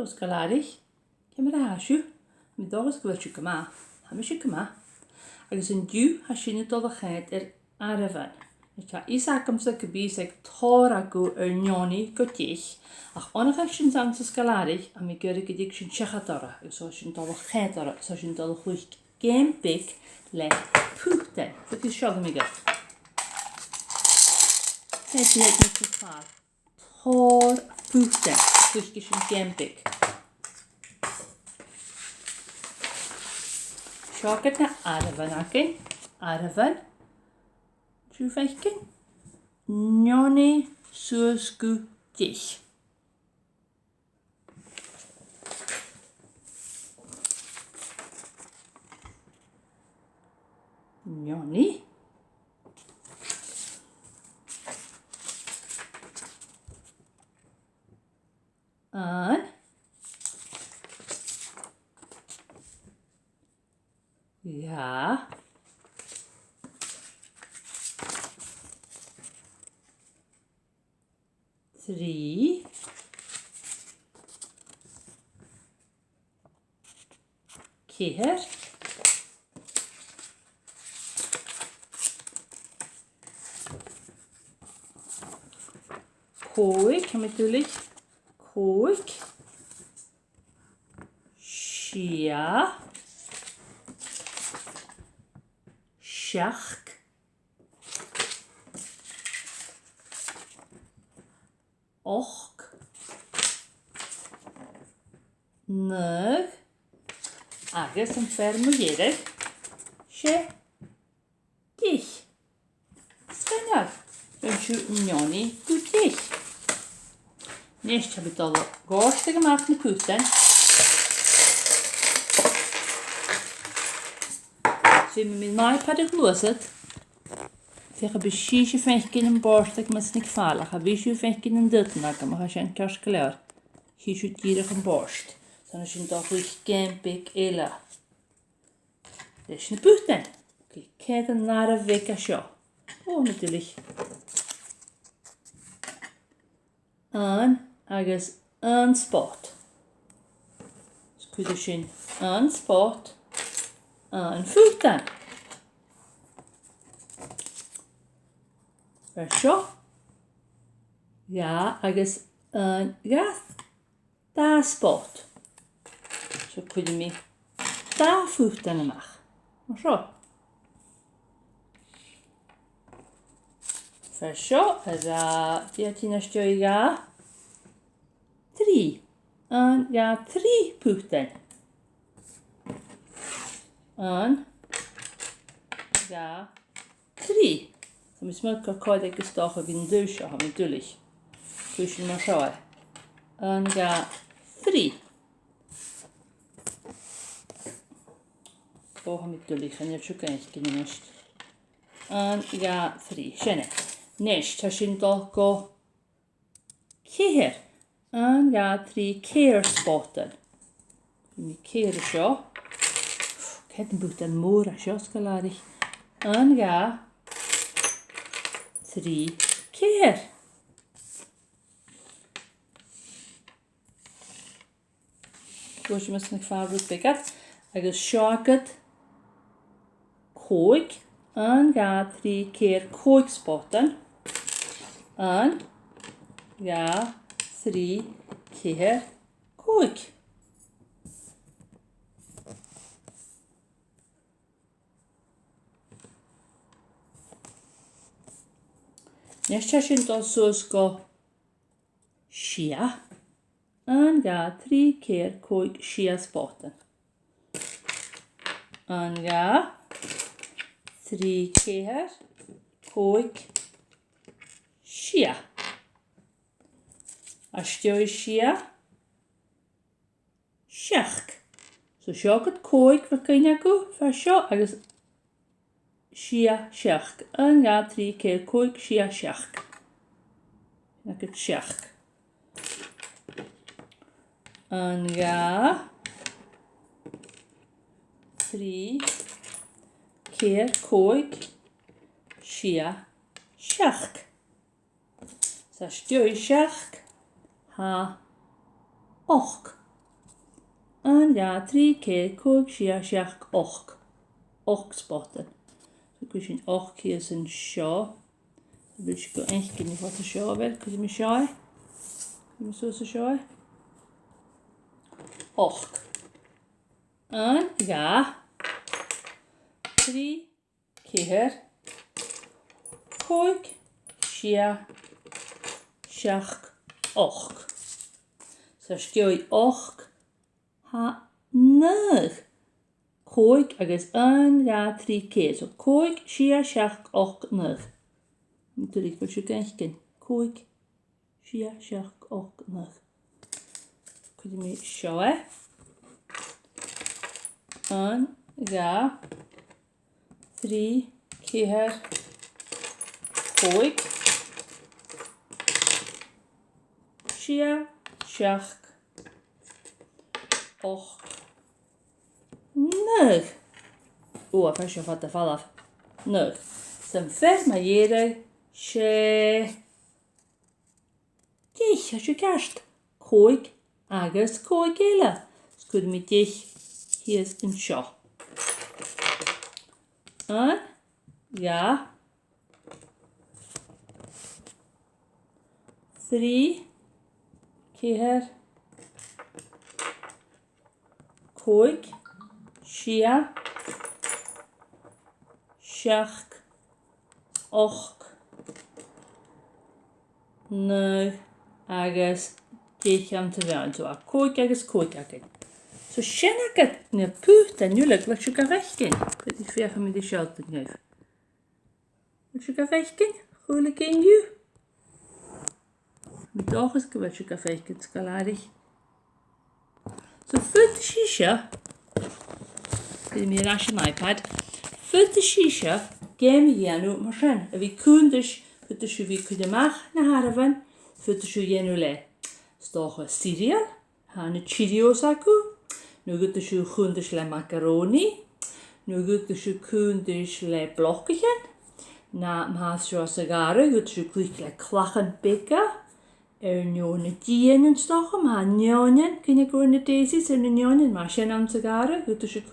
Los galarich, cymryd a hasiw, mi ddogos gyfer siw gyma, ham eisiau gyma, agus yn diw hasiw dod o chyd arafan. Echa isa amser gybys ag tor agw nioni gotich, ach onach hasiw'n samsys galarich, a mi gyrru gydig sy'n siachadora, agus o sy'n dod o chyd ora, so sy'n dod o chwych gem big le pwten. Fyddi siodd mi gyr. Heddi mi sy'n chwar. Tor pwten. Chwych gysyn gem big. Siogad na arafan agyn. Arafan. Siw feichgyn. Nioni sŵsgw dich. Nioni. An. Ja. Tri. Keer. Koik natuurlijk. Koik. Shia. Shark. Och. Nug. Agus yn ffermwyedig. She. Dich. Sgynnar. Yn siw nioni gwydich. Nes heb ik al gorsten gemaakt met poeten. Zie me met mijn iPad gloeset. Tegen beschiesje vechken een borstig met niet vallen. Ga wist je vechken een dit nakken, maar als je een kerstkleur. Hier zit hier een borst. Dan is je toch weer camping ella. Dit is een poeten. Kijk naar een week als je. Oh, natuurlijk. An agus an spot. Scuda sin an spot an futan. Rasho. Ja, agus an gas da spot. So kudu mi da futan amach. Rasho. Rasho, as diatina stjoiga. Tri. En ja, 3 poeten. En ja, 3. Så vi smakar kod ikke stocha vid en duscha har vi dullig. Duschen man sjøer. En ja, 3. Då har vi dullig. Han jag tjuka inte näst. En ja, 3. Känner. Näst har sin dolko. Kiher. En ja, 3 care spotten. Mi care sjå. Kijk, moet een moer sjå skal lære. En ja, 3 care. Goed, je moet nog favoriet pikken. Ik is sjoket. Koik. En ja, 3 care koik spotten. En ja, 3 keer koik. Next session does go shia. En ja, 3 keer koik shia spotten. En ja, 3 keer koik shia. A stjoi shia. Shark. So sjoket koik wat kun je go van sjo agus shia shark. En ja, 3 keer koik shia shark. Jak het shark. En ja, 3 keer koik shia shark. Så stjoi shark. Ha och 1, 2, 3, 4, 5, 6, 7, 8. 8 spotten. Så kan je 8 keer zijn sjaal. Dan wil je gewoon echt niet wat de sjaal wil. Kun je me sjaal? Kun je zo sjaal? 8. 1, 2, 3 keer 5, 6, 7, 8. Så skal jeg 8 ha 9. Koik agus 1, 2, 3 keer. So koik, 6, 7, 8, 9. Natuurlijk wil je kijken. Koik, 6, 7, 8, 9. Kun je me sjouwen? 1, 2, 3 keer koik, 6, 7, 8, 9. Oeh, first je vat de val af. 9. Zijn vet maar jeder. She. Dich, has je kerst. Koik, agus koik ele. Skud met dich. Hier is een sjaal. En, ja. 3 keer koik, 6, 7, 8, 9, agus 10 am te werden. So, koik agus koik agus. So, schön agus ne puht en nulik, wat je kan rechtgehen. Dat is weer met die schalten geven. Wat je kan rechtgehen, goeie ken je. Met ogen wat je kan rechtgehen, skalarig. So, voor de shisha, dit is meer als een iPad. Voor de shisha, gaan we hier nu maar zijn. En we kunnen dus, voor de shisha, we kunnen maken naar harven, voor de shisha nu le. Stochen cereal, gaan Cheerios aku. Nu gaat de shisha kunnen dus le macaroni. Nu gaat de shisha kunnen dus le blokjes. Na maas je sigaren, gaat de shisha kunnen le klachen pikken. Njonne dienen stochen, maar njonne, kun je gewoon de deze zijn njonne, maar geen aan sigaren, goed dus je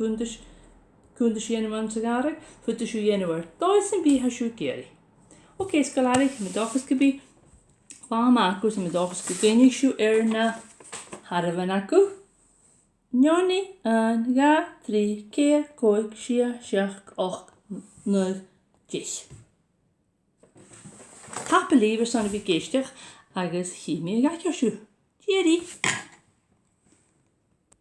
kunt geen aan sigaren, goed dus je jenner, dat is een beetje geri. Oké, skalarig, met dagens gebi, waar maken ze met dagens gegeven je erna, harven aku, njonne, 1, 2, 3 keer, koik, 6, 7, 8, 9, 10. Happy leven zijn we geestig. Agus chi mi gach o siw. Tieri.